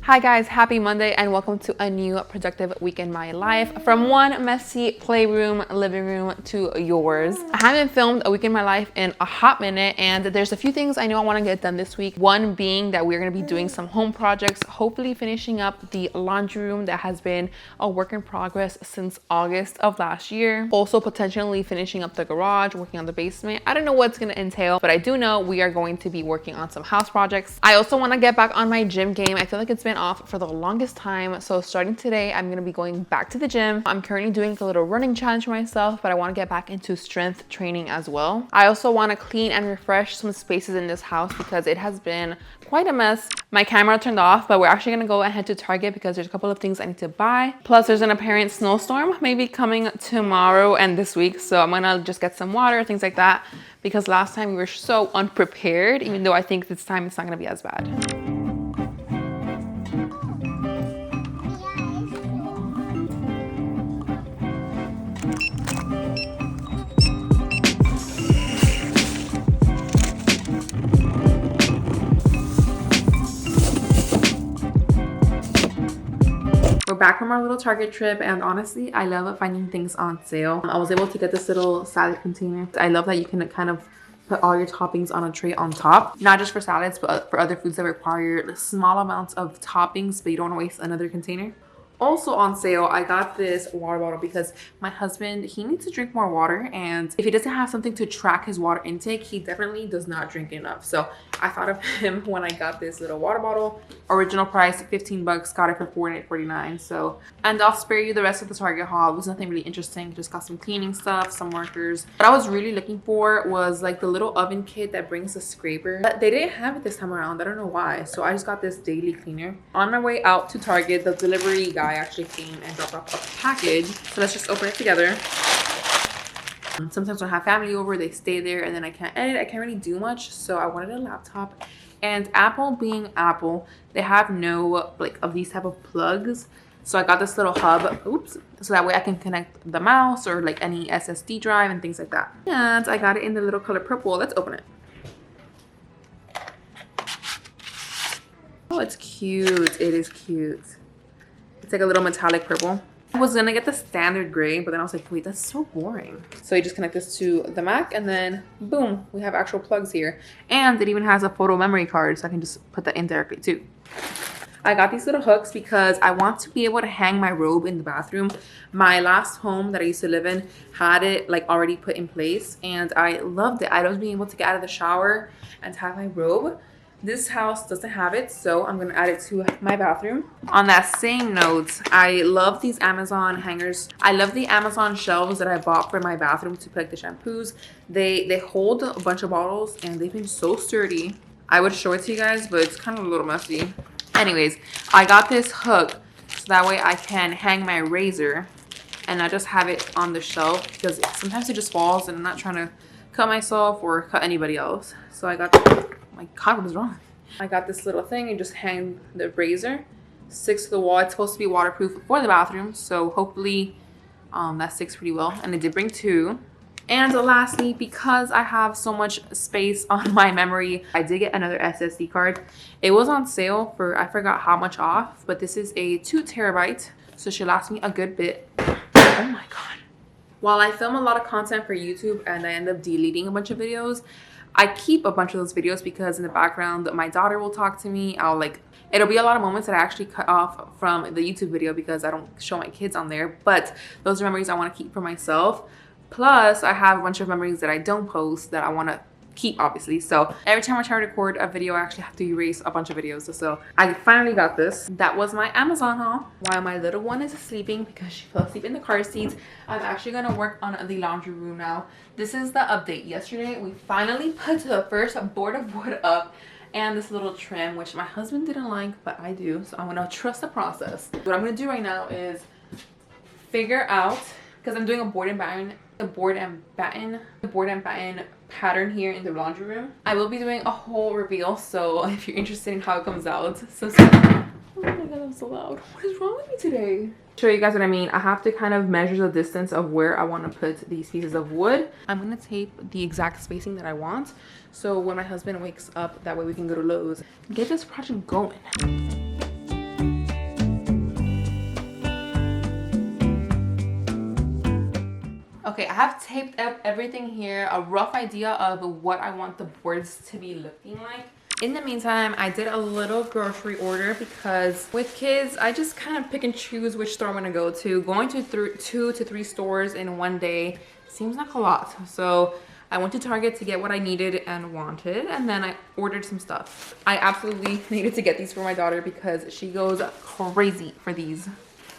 Hi guys, happy Monday and welcome to a new productive week in my life. From one messy playroom, living room to yours. I haven't filmed a week in my life in a hot minute and there's a few things I know I want to get done this week. One being that we're going to be doing some home projects, hopefully finishing up the laundry room that has been a work in progress since August of last year. Also potentially finishing up the garage, working on the basement. I don't know what's going to entail, but I do know we are going to be working on some house projects. I also want to get back on my gym game. I feel like it's been off for the longest time, so starting today I'm going to be going back to the gym. I'm currently doing a little running challenge for myself, but I want to get back into strength training as well. I also want to clean and refresh some spaces in this house because it has been quite a mess. My camera turned off, but we're actually going to go and head to Target because there's a couple of things I need to buy. Plus there's an apparent snowstorm maybe coming tomorrow and this week, so I'm gonna just get some water, things like that, because last time we were so unprepared, even though I think this time it's not going to be as bad. We're back from our little Target trip, and honestly I love finding things on sale. I was able to get this little salad container. I love that you can kind of put all your toppings on a tray on top, not just for salads but for other foods that require small amounts of toppings but you don't want to waste another container. Also on sale, I got this water bottle because my husband, he needs to drink more water, and if he doesn't have something to track his water intake, he definitely does not drink enough. So I thought of him when I got this little water bottle. Original price 15 bucks, got it for $4.49. So, and I'll spare you the rest of the Target haul. It was nothing really interesting, just got some cleaning stuff, some markers. What I was really looking for was like the little oven kit that brings a scraper, but they didn't have it this time around. I don't know why. So I just got this daily cleaner. On my way out to Target, the delivery guy actually came and dropped off a package. So let's just open it together. Sometimes when I have family over, they stay there and then I can't edit. I can't really do much. So I wanted a laptop, and Apple being Apple, they have no like of these type of plugs. So I got this little hub, oops, so that way I can connect the mouse or like any SSD drive and things like that. And I got it in the little color purple. Let's open it. Oh, it's cute. It is cute. It's like a little metallic purple. I was gonna get the standard gray, but then I was like, wait, that's so boring. So you just connect this to the Mac and then boom, we have actual plugs here. And it even has a photo memory card, so I can just put that in directly too. I got these little hooks because I want to be able to hang my robe in the bathroom. My last home that I used to live in had it like already put in place, and I loved it. I loved being able to get out of the shower and have my robe. This house doesn't have it, so I'm gonna add it to my bathroom. On that same note, I love these Amazon hangers. I love the Amazon shelves that I bought for my bathroom to put like the shampoos. They hold a bunch of bottles and they've been so sturdy. I would show it to you guys, but it's kind of a little messy. Anyways, I got this hook so that way I can hang my razor and not just have it on the shelf, because sometimes it just falls and I'm not trying to cut myself or cut anybody else. So I got my God, what is wrong? I got this little thing and just hang the razor, sticks to the wall. It's supposed to be waterproof for the bathroom, so hopefully that sticks pretty well. And I did bring two. And lastly, because I have so much space on my memory, I did get another SSD card. It was on sale for, I forgot how much off, but this is a 2 terabyte, so it should last me a good bit. Oh my God. While I film a lot of content for YouTube and I end up deleting a bunch of videos, I keep a bunch of those videos because in the background my daughter will talk to me. It'll be a lot of moments that I actually cut off from the YouTube video because I don't show my kids on there, but those are memories I want to keep for myself. Plus I have a bunch of memories that I don't post that I want to keep, obviously. So every time I try to record a video, I actually have to erase a bunch of videos. So I finally got this. That was my Amazon haul. While my little one is sleeping because she fell asleep in the car seat, I'm actually going to work on the laundry room now. This is the update. Yesterday we finally put the first board of wood up and this little trim, which my husband didn't like, but I do, so I'm going to trust the process. What I'm going to do right now is figure out, because I'm doing a board and batten pattern here in the laundry room. I will be doing a whole reveal, so if you're interested in how it comes out, so oh my God, I'm so loud. What is wrong with me today? Show you guys what I mean. I have to kind of measure the distance of where I want to put these pieces of wood. I'm going to tape the exact spacing that I want, so when my husband wakes up, that way we can go to Lowe's and get this project going. Okay, I have taped up everything here, a rough idea of what I want the boards to be looking like. In the meantime, I did a little grocery order because with kids, I just kind of pick and choose which store I'm gonna go to. Going to 2 to 3 stores in one day seems like a lot. So I went to Target to get what I needed and wanted, and then I ordered some stuff. I absolutely needed to get these for my daughter because she goes crazy for these.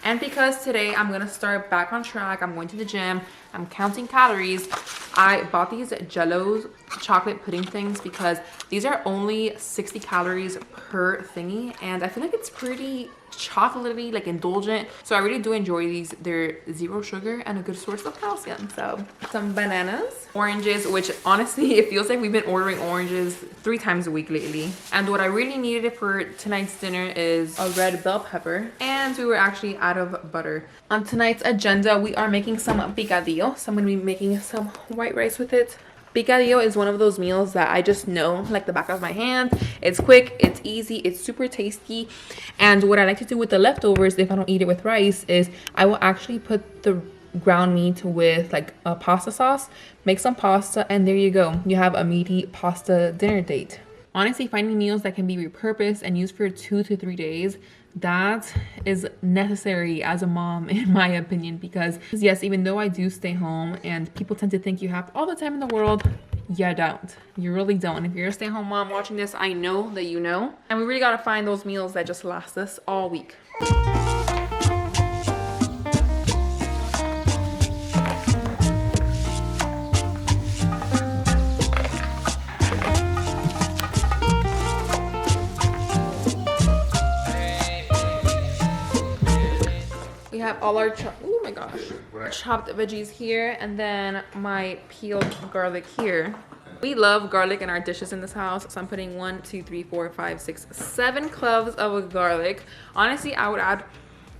And because today I'm gonna start back on track, I'm going to the gym, I'm counting calories. I bought these Jello's chocolate pudding things because these are only 60 calories per thingy, and I feel like it's pretty chocolatey, like indulgent. So I really do enjoy these. They're 0 sugar and a good source of calcium. So some bananas, oranges, which honestly it feels like we've been ordering oranges 3 times a week lately. And what I really needed for tonight's dinner is a red bell pepper, and we were actually out of butter. On tonight's agenda, we are making some picadillo. So I'm gonna be making some white rice with it. Picadillo is one of those meals that I just know like the back of my hand. It's quick, it's easy, it's super tasty. And what I like to do with the leftovers, if I don't eat it with rice, is I will actually put the ground meat with like a pasta sauce, make some pasta, and there you go. You have a meaty pasta dinner date. Honestly, finding meals that can be repurposed and used for 2 to 3 days, that is necessary as a mom, in my opinion, because yes, even though I do stay home and people tend to think you have all the time in the world, you don't. You really don't. If you're a stay-at-home mom watching this, I know that you know. And we really gotta find those meals that just last us all week. We have all our oh my gosh, chopped veggies here, and then my peeled garlic here. We love garlic in our dishes in this house, so I'm putting 1, 2, 3, 4, 5, 6, 7 cloves of garlic. Honestly, I would add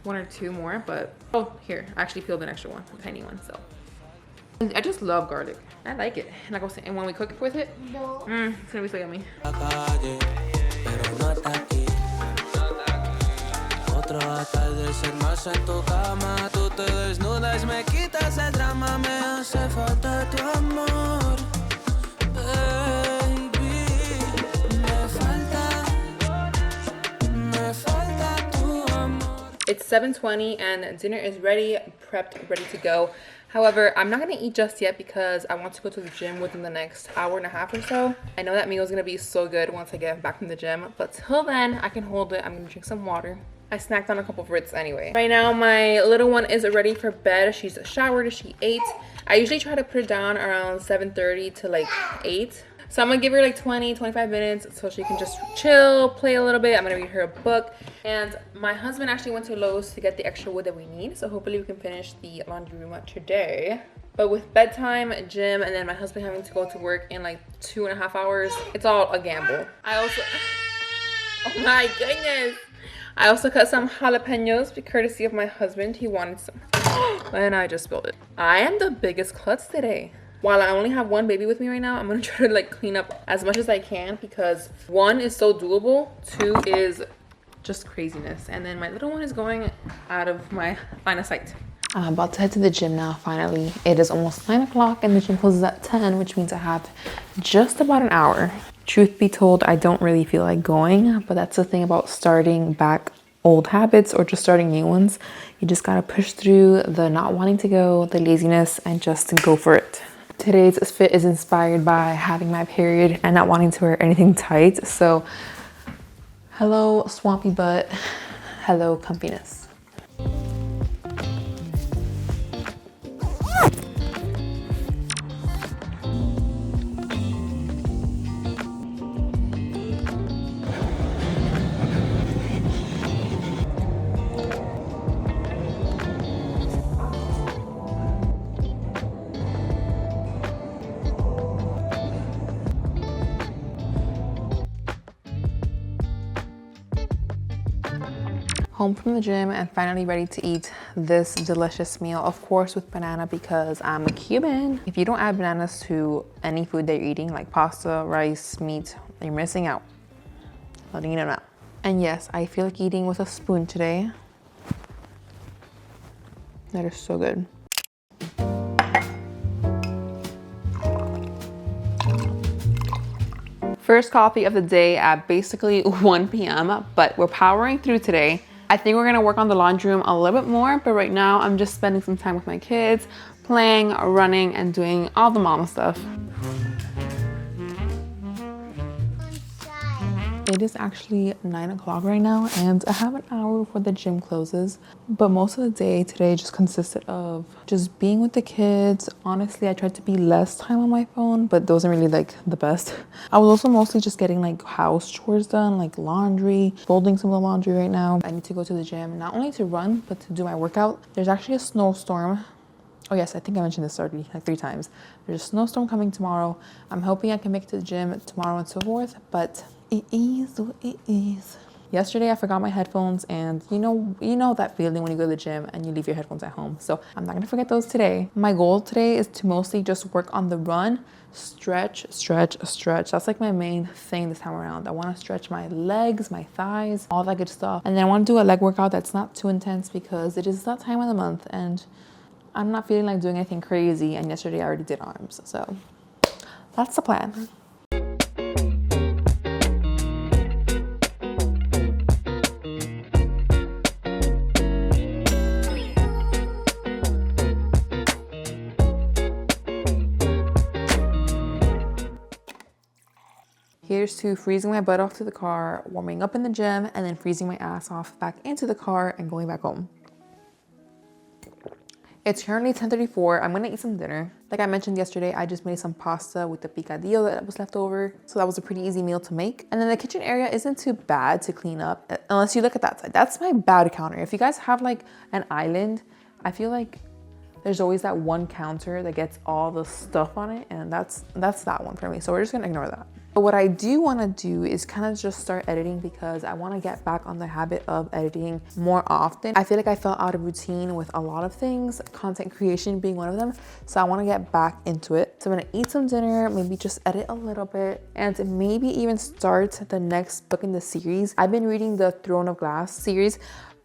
1 or 2 more, but oh, here, I actually peeled an extra one, a tiny one. So I just love garlic. I like it. Like I was saying, and when we cook with it, it's gonna be so yummy. It's 7:20 and dinner is ready, prepped, ready to go. However, I'm not gonna eat just yet because I want to go to the gym within the next hour and a half or so. I know that meal is gonna be so good once I get back from the gym, but till then, I can hold it. I'm gonna drink some water. I snacked on a couple of Ritz anyway. Right now, my little one is ready for bed. She's showered, she ate. I usually try to put her down around 7:30 to like 8. So I'm gonna give her like 20-25 minutes so she can just chill, play a little bit. I'm gonna read her a book. And my husband actually went to Lowe's to get the extra wood that we need. So hopefully we can finish the laundry room today. But with bedtime, gym, and then my husband having to go to work in like 2.5 hours, it's all a gamble. I also, oh my goodness. I also cut some jalapenos courtesy of my husband. He wanted some. And I just spilled it. I am the biggest klutz today. While I only have one baby with me right now, I'm gonna try to like clean up as much as I can because 1 is so doable, 2 is just craziness, and then my little one is going out of my line of sight. I'm about to head to the gym now, finally. It is almost 9 o'clock and the gym closes at 10, which means I have just about an hour. Truth be told, I don't really feel like going, but that's the thing about starting back old habits or just starting new ones. You just gotta push through the not wanting to go, the laziness, and just go for it. Today's fit is inspired by having my period and not wanting to wear anything tight. So hello swampy butt, hello comfiness. Home from the gym and finally ready to eat this delicious meal, of course with banana because I'm a Cuban. If you don't add bananas to any food that you're eating, like pasta, rice, meat, you're missing out. Letting you know now. And yes, I feel like eating with a spoon today. That is so good. First coffee of the day at basically 1 p.m. but we're powering through today. I think we're gonna work on the laundry room a little bit more, but right now I'm just spending some time with my kids, playing, running, and doing all the mama stuff. It is actually 9 o'clock right now and I have an hour before the gym closes, but most of the day today just consisted of just being with the kids. Honestly, I tried to be less time on my phone, but those aren't really like the best. I was also mostly just getting like house chores done, like laundry, folding some of the laundry right now. I need to go to the gym, not only to run, but to do my workout. There's actually a snowstorm. Oh yes, I think I mentioned this already like 3 times. There's a snowstorm coming tomorrow. I'm hoping I can make it to the gym tomorrow and so forth, but it is what it is. Yesterday I forgot my headphones, and you know that feeling when you go to the gym and you leave your headphones at home. So I'm not gonna forget those today. My goal today is to mostly just work on the run, stretch. That's like my main thing this time around. I wanna stretch my legs, my thighs, all that good stuff. And then I wanna do a leg workout that's not too intense because it is that time of the month and I'm not feeling like doing anything crazy, and yesterday I already did arms, so that's the plan. Here's to freezing my butt off to the car, warming up in the gym, and then freezing my ass off back into the car and going back home. It's currently 10:34. I'm gonna eat some dinner. Like I mentioned yesterday, I just made some pasta with the picadillo that was left over. So that was a pretty easy meal to make. And then the kitchen area isn't too bad to clean up, unless you look at that side. That's my bad counter. If you guys have like an island, I feel like there's always that one counter that gets all the stuff on it, and that's that one for me. So we're just gonna ignore that. But what I do want to do is kind of just start editing because I want to get back on the habit of editing more often. I feel like I fell out of routine with a lot of things, content creation being one of them. So I want to get back into it. So I'm going to eat some dinner, maybe just edit a little bit, and maybe even start the next book in the series. I've been reading the Throne of Glass series,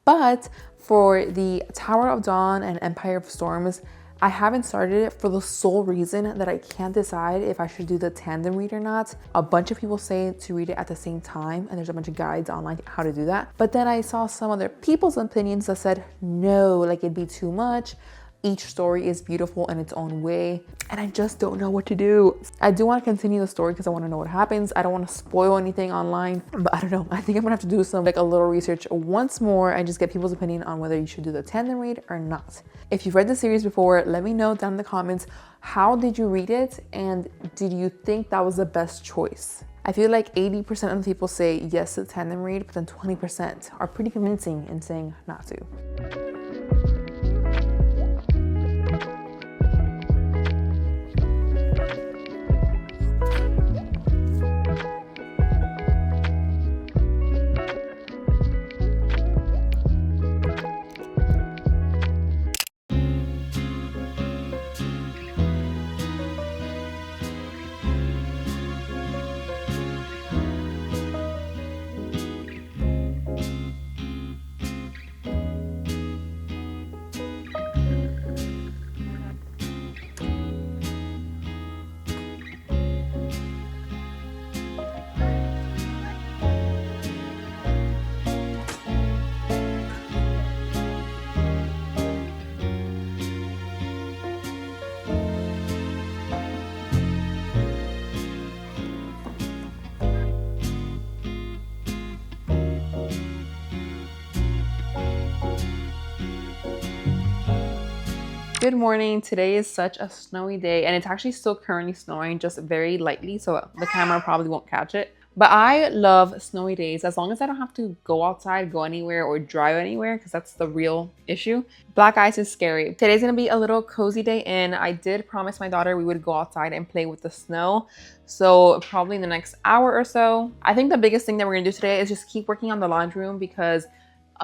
but for the Tower of Dawn and Empire of Storms, I haven't started it for the sole reason that I can't decide if I should do the tandem read or not. A bunch of people say to read it at the same time, and there's a bunch of guides online how to do that. But then I saw some other people's opinions that said, no, like it'd be too much. Each story is beautiful in its own way, and I just don't know what to do. I do want to continue the story because I want to know what happens. I don't want to spoil anything online, but I don't know. I think I'm gonna have to do some like a little research once more and just get people's opinion on whether you should do the tandem read or not. If you've read the series before, let me know down in the comments, how did you read it and did you think that was the best choice? I feel like 80% of the people say yes to the tandem read, but then 20% are pretty convincing in saying not to. Good morning. Today is such a snowy day, and it's actually still currently snowing, just very lightly, so the camera probably won't catch it. But I love snowy days as long as I don't have to go outside, go anywhere, or drive anywhere, because that's the real issue. Black ice is scary. Today's gonna be a little cozy day in. I did promise my daughter we would go outside and play with the snow, so probably in the next hour or so. I think the biggest thing that we're gonna do today is just keep working on the laundry room because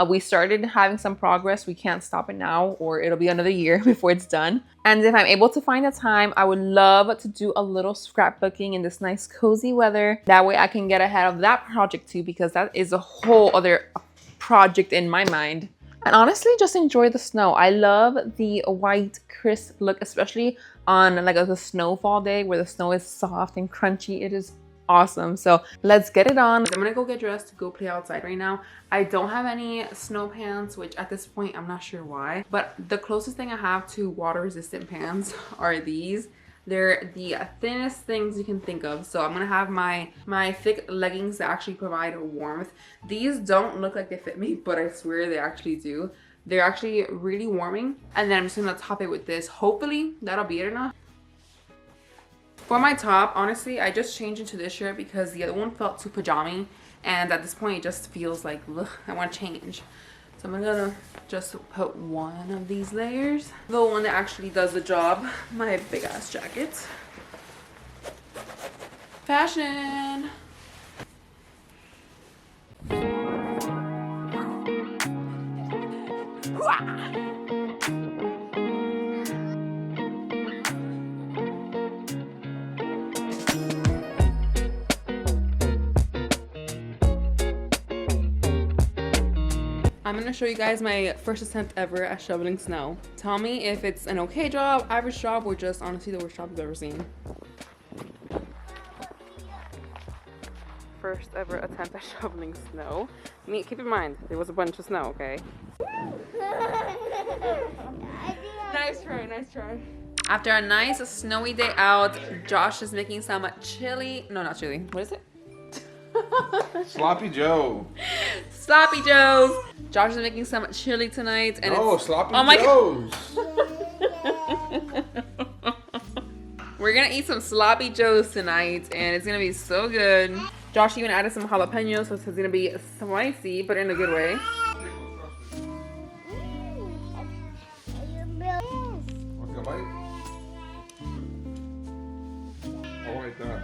we started having some progress. We can't stop it now or it'll be another year before it's done. And if I'm able to find the time, I would love to do a little scrapbooking in this nice cozy weather. That way I can get ahead of that project too, because that is a whole other project in my mind. And honestly, just enjoy the snow. I love the white, crisp look, especially on like a snowfall day where the snow is soft and crunchy. It is awesome. So let's get it on. I'm gonna go get dressed to go play outside right now. I don't have any snow pants, which at this point I'm not sure why, but the closest thing I have to water resistant pants are these. They're the thinnest things you can think of. So I'm gonna have my thick leggings that actually provide warmth. These don't look like they fit me, but I swear they actually do. They're actually really warming. And then I'm just gonna top it with this. Hopefully that'll be it enough. For my top, honestly, I just changed into this shirt because the other one felt too pajama-y. And at this point, it just feels like, ugh, I want to change. So I'm gonna just put one of these layers. The one that actually does the job, my big ass jacket. Fashion. I'm gonna show you guys my first attempt ever at shoveling snow. Tell me if it's an okay job, average job, or just honestly the worst job you've ever seen. First ever attempt at shoveling snow. Keep in mind, there was a bunch of snow, okay? Nice try, nice try. After a nice snowy day out, Josh is making some chili. No, not chili. What is it? Sloppy Joe. Sloppy Joes. Josh is making some chili tonight, and Sloppy Joes. God. We're gonna eat some Sloppy Joes tonight, and it's gonna be so good. Josh even added some jalapenos, so it's gonna be spicy, but in a good way. Want to bite? I like that.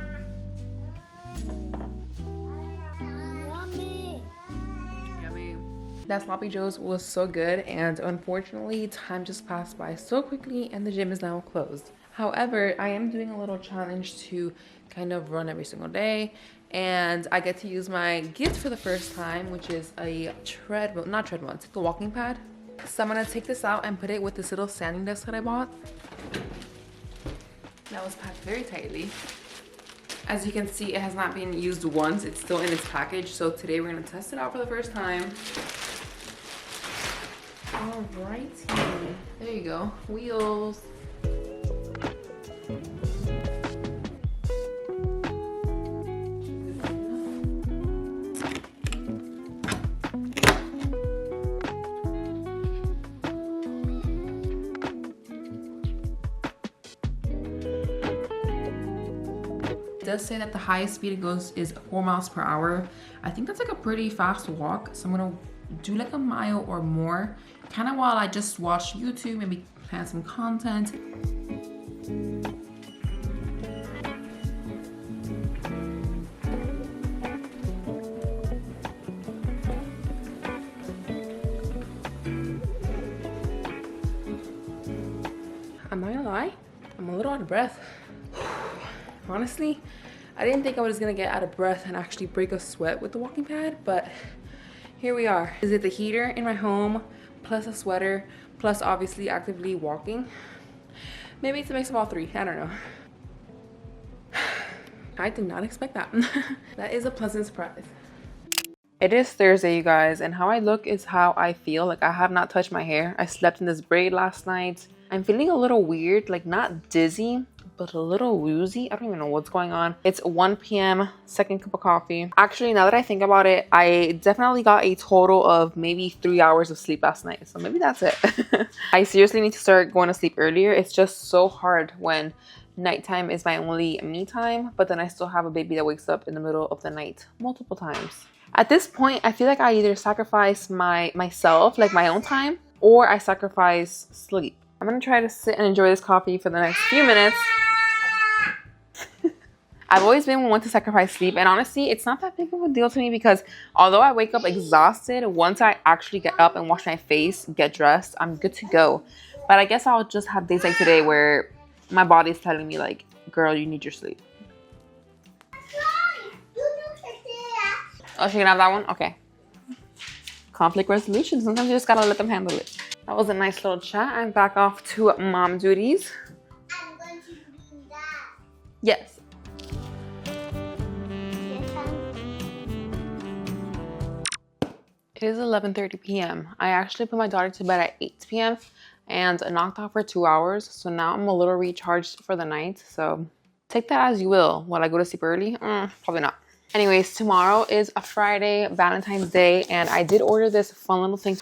That Sloppy Joe's was so good, and unfortunately time just passed by so quickly and the gym is now closed. However, I am doing a little challenge to kind of run every single day, and I get to use my gift for the first time, which is a treadmill, not treadmill, it's like a walking pad. So I'm gonna take this out and put it with this little standing desk that I bought. That was packed very tightly. As you can see, it has not been used once. It's still in its package. So today we're gonna test it out for the first time. Alrighty, there you go, wheels. It does say that the highest speed it goes is 4 miles per hour. I think that's like a pretty fast walk, so I'm gonna do like a mile or more, kind of while I just watch YouTube, maybe plan some content. I'm not gonna lie, I'm a little out of breath. Honestly, I didn't think I was gonna get out of breath and actually break a sweat with the walking pad, but here we are. Is it the heater in my home, plus a sweater, plus obviously actively walking? Maybe it's a mix of all three, I don't know. I did not expect that. That is a pleasant surprise. It is Thursday, you guys, and how I look is how I feel. Like, I have not touched my hair. I slept in this braid last night. I'm feeling a little weird, like not dizzy, but a little woozy. I don't even know what's going on. It's 1 p.m, second cup of coffee. Actually, now that I think about it, I definitely got a total of maybe 3 hours of sleep last night. So maybe that's it. I seriously need to start going to sleep earlier. It's just so hard when nighttime is my only me time, but then I still have a baby that wakes up in the middle of the night multiple times. At this point, I feel like I either sacrifice myself, like my own time, or I sacrifice sleep. I'm gonna try to sit and enjoy this coffee for the next few minutes. I've always been one to sacrifice sleep, and honestly, it's not that big of a deal to me because although I wake up exhausted, once I actually get up and wash my face, get dressed, I'm good to go. But I guess I'll just have days like today where my body's telling me like, girl, you need your sleep. Oh, she can have that one? Okay. Conflict resolution. Sometimes you just gotta let them handle it. That was a nice little chat. I'm back off to mom duties. I'm going to do that. Yes. It is 11:30 p.m. I actually put my daughter to bed at 8 p.m. and knocked off for 2 hours. So now I'm a little recharged for the night. So take that as you will. Will I go to sleep early? Probably not. Anyways, tomorrow is a Friday, Valentine's Day, and I did order this fun little thing.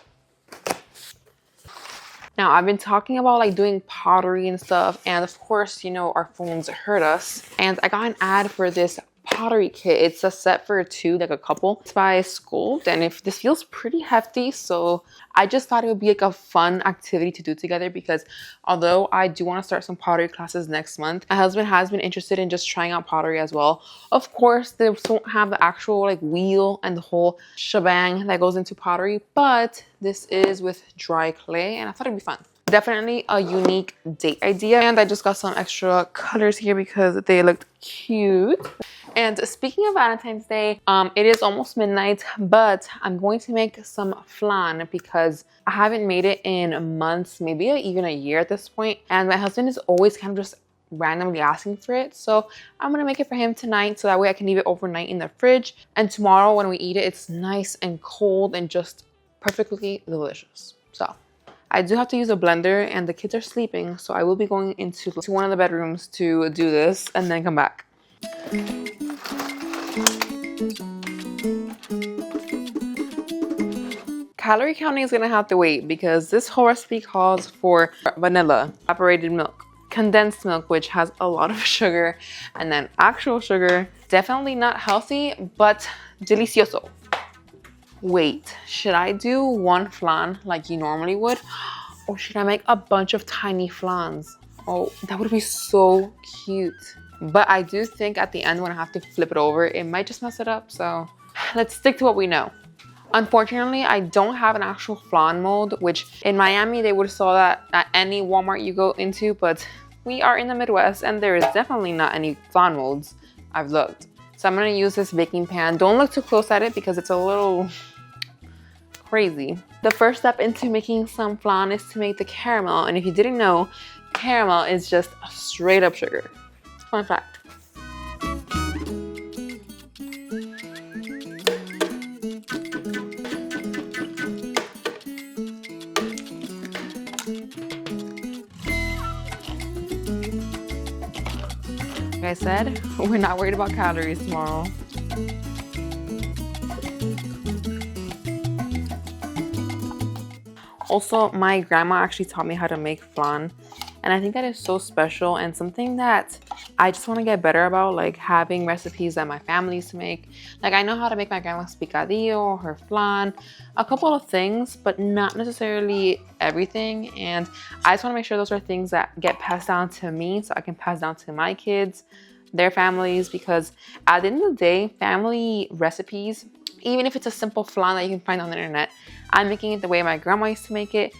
Now, I've been talking about like doing pottery and stuff, and of course, you know, our phones hurt us. And I got an ad for this pottery kit. It's a set for two, like a couple. It's by Sculpt, and if this feels pretty hefty, so I just thought it would be like a fun activity to do together, because although I do want to start some pottery classes next month, my husband has been interested in just trying out pottery as well. Of course, they won't have the actual like wheel and the whole shebang that goes into pottery, but this is with dry clay, and I thought it'd be fun. Definitely a unique date idea. And I just got some extra colors here because they looked cute. And speaking of Valentine's Day, it is almost midnight, but I'm going to make some flan because I haven't made it in months, maybe even a year at this point. And my husband is always kind of just randomly asking for it. So I'm gonna make it for him tonight, so that way I can leave it overnight in the fridge. And tomorrow when we eat it, it's nice and cold and just perfectly delicious. So I do have to use a blender, and the kids are sleeping, so I will be going into one of the bedrooms to do this and then come back. Calorie counting is gonna have to wait because this whole recipe calls for vanilla, evaporated milk, condensed milk, which has a lot of sugar, and then actual sugar. Definitely not healthy, but delicioso. Wait, should I do one flan like you normally would? Or should I make a bunch of tiny flans? Oh, that would be so cute. But I do think at the end when I have to flip it over, it might just mess it up. So let's stick to what we know. Unfortunately, I don't have an actual flan mold, which in Miami, they would have saw that at any Walmart you go into, but we are in the Midwest and there is definitely not any flan molds. I've looked. So I'm gonna use this baking pan. Don't look too close at it because it's a little crazy. The first step into making some flan is to make the caramel. And if you didn't know, caramel is just straight up sugar. Fun fact. Like I said, we're not worried about calories tomorrow. Also, my grandma actually taught me how to make flan, and I think that is so special and something that I just want to get better about, like having recipes that my family used to make. Like I know how to make my grandma's picadillo, her flan, a couple of things, but not necessarily everything. And I just want to make sure those are things that get passed down to me so I can pass down to my kids, their families, because at the end of the day, family recipes, even if it's a simple flan that you can find on the internet, I'm making it the way my grandma used to make it.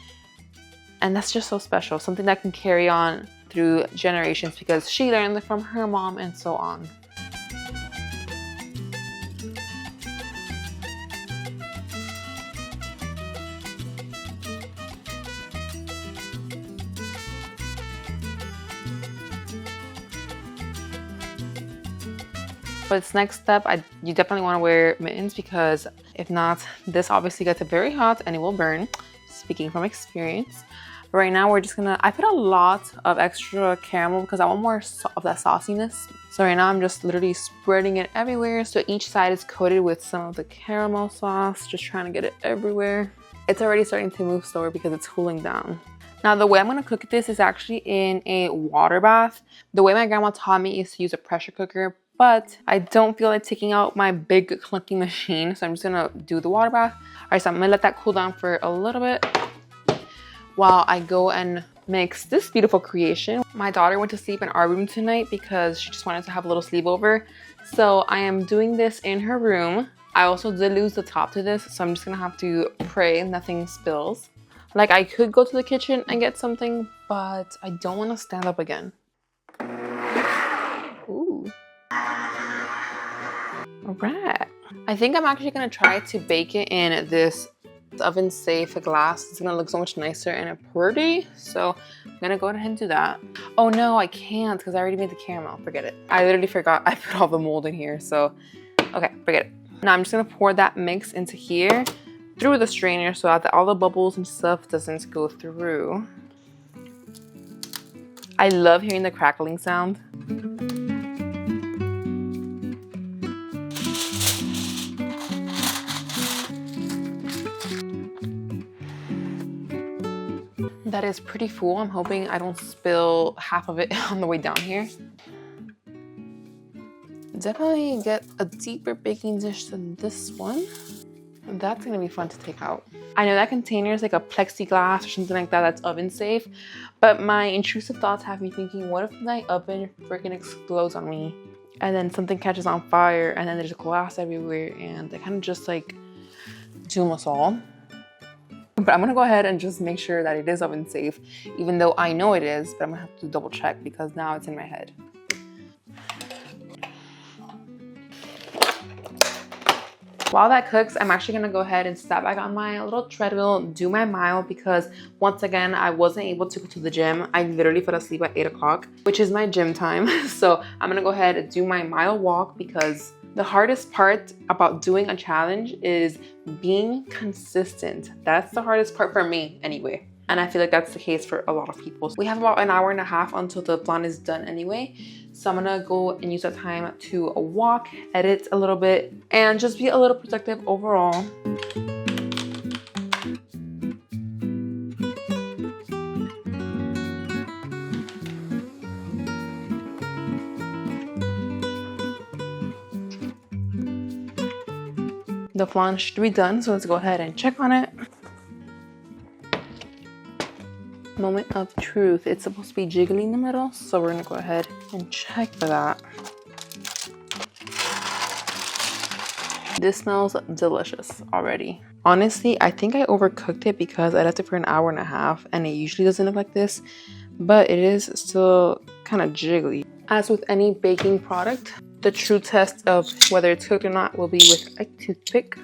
And that's just so special. Something that can carry on through generations because she learned it from her mom and so on. For its next step, you definitely want to wear mittens because if not, this obviously gets very hot and it will burn, speaking from experience. But right now we're just gonna, I put a lot of extra caramel because I want more of that sauciness. So right now I'm just literally spreading it everywhere. So each side is coated with some of the caramel sauce, just trying to get it everywhere. It's already starting to move slower because it's cooling down. Now the way I'm gonna cook this is actually in a water bath. The way my grandma taught me is to use a pressure cooker, but I don't feel like taking out my big clunky machine, so I'm just gonna do the water bath. All right, so I'm gonna let that cool down for a little bit while I go and mix this beautiful creation. My daughter went to sleep in our room tonight because she just wanted to have a little sleepover. So I am doing this in her room. I also did lose the top to this, so I'm just gonna have to pray nothing spills. Like I could go to the kitchen and get something, but I don't wanna stand up again. Ooh. All right. I think I'm actually gonna try to bake it in this oven safe glass. It's gonna look so much nicer and pretty. So I'm gonna go ahead and do that. Oh no, I can't because I already made the caramel. Forget it. I literally forgot I put all the mold in here. So, okay, forget it. Now I'm just gonna pour that mix into here. through the strainer so that all the bubbles and stuff doesn't go through. I love hearing the crackling sound. That is pretty full. I'm hoping I don't spill half of it on the way down here. Definitely get a deeper baking dish than this one. That's gonna be fun to take out. I know that container is like a plexiglass or something like that that's oven safe, but my intrusive thoughts have me thinking, what if my oven freaking explodes on me and then something catches on fire and then there's glass everywhere and they kind of just like doom us all. But I'm gonna go ahead and just make sure that it is oven safe, even though I know it is, but I'm gonna have to double check because now it's in my head. While that cooks, I'm actually gonna go ahead and step back on my little treadmill, do my mile, because once again, I wasn't able to go to the gym. I literally fell asleep at 8 o'clock, which is my gym time. So I'm gonna go ahead and do my mile walk because the hardest part about doing a challenge is being consistent. That's the hardest part for me anyway. And I feel like that's the case for a lot of people. We have about an hour and a half until the flan is done anyway. So I'm gonna go and use that time to walk, edit a little bit, and just be a little productive overall. The flan should be done, so let's go ahead and check on it. Moment of truth. It's supposed to be jiggly in the middle, so we're gonna go ahead and check for that. This smells delicious already. Honestly, I think I overcooked it because I left it for an hour and a half and it usually doesn't look like this, but it is still kind of jiggly. As with any baking product, the true test of whether it's cooked or not will be with a toothpick.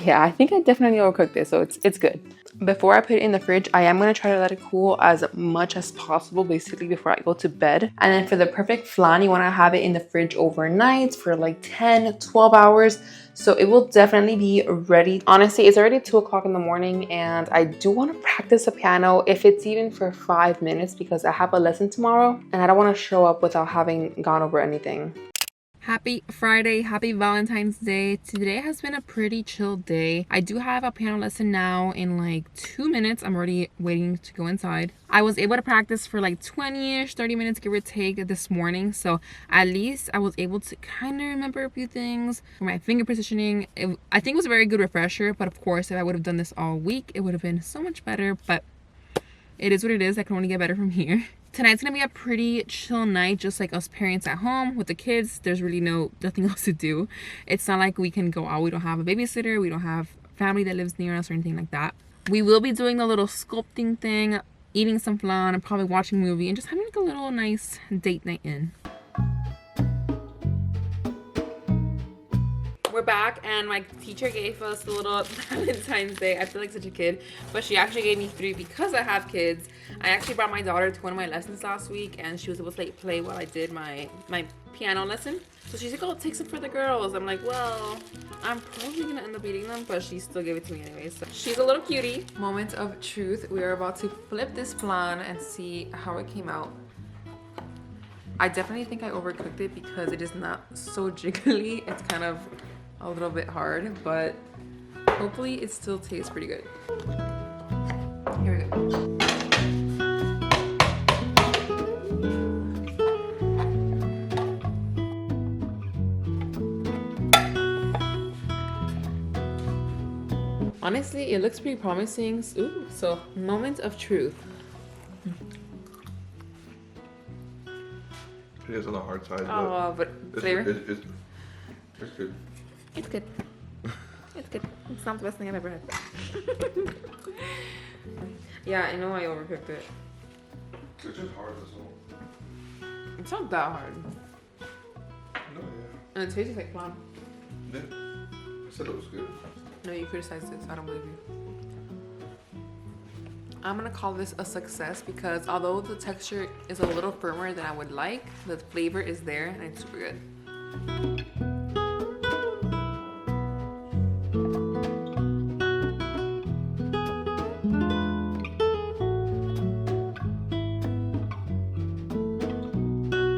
Yeah, I think I definitely overcooked this, so it's good. Before I put it in the fridge, I am going to try to let it cool as much as possible, basically before I go to bed. And then for the perfect flan, you want to have it in the fridge overnight for like 10, 12 hours. So it will definitely be ready. Honestly, it's already 2 o'clock in the morning and I do want to practice the piano, if it's even for 5 minutes, because I have a lesson tomorrow and I don't want to show up without having gone over anything. Happy Friday, happy Valentine's Day. Today has been a pretty chill day. I do have a piano lesson now in like 2 minutes. I'm already waiting to go inside. I was able to practice for like 20-ish, 30 minutes, give or take, this morning. So at least I was able to kind of remember a few things. For my finger positioning, I think it was a very good refresher. But of course, if I would have done this all week, it would have been so much better. But it is what it is. I can only get better from here. Tonight's gonna be a pretty chill night, just like us parents at home with the kids. There's really nothing else to do. It's not like we can go out. We don't have a babysitter. We don't have family that lives near us or anything like that. We will be doing the little sculpting thing, eating some flan, and probably watching a movie and just having like a little nice date night in. We're back and my teacher gave us a little Valentine's Day. I feel like such a kid, but she actually gave me 3 because I have kids. I actually brought my daughter to one of my lessons last week and she was able to like play while I did my piano lesson. So she's like, oh, take some for the girls. I'm like, well, I'm probably gonna end up eating them, but she still gave it to me anyway. So she's a little cutie. Moment of truth. We are about to flip this flan and see how it came out. I definitely think I overcooked it because it is not so jiggly. It's kind of a little bit hard, but hopefully it still tastes pretty good. Here we go. Honestly, it looks pretty promising. Ooh, so moment of truth. It is on the hard side. Oh, but flavor? It's good. It's good. It's good. It's not the best thing I've ever had. Yeah, I know I overcooked it. It's just hard as well. It's not that hard. No, yeah. And it tastes like flan. Yeah. I said it was good. No, you criticized it, so I don't believe you. I'm gonna call this a success because although the texture is a little firmer than I would like, the flavor is there and it's super good.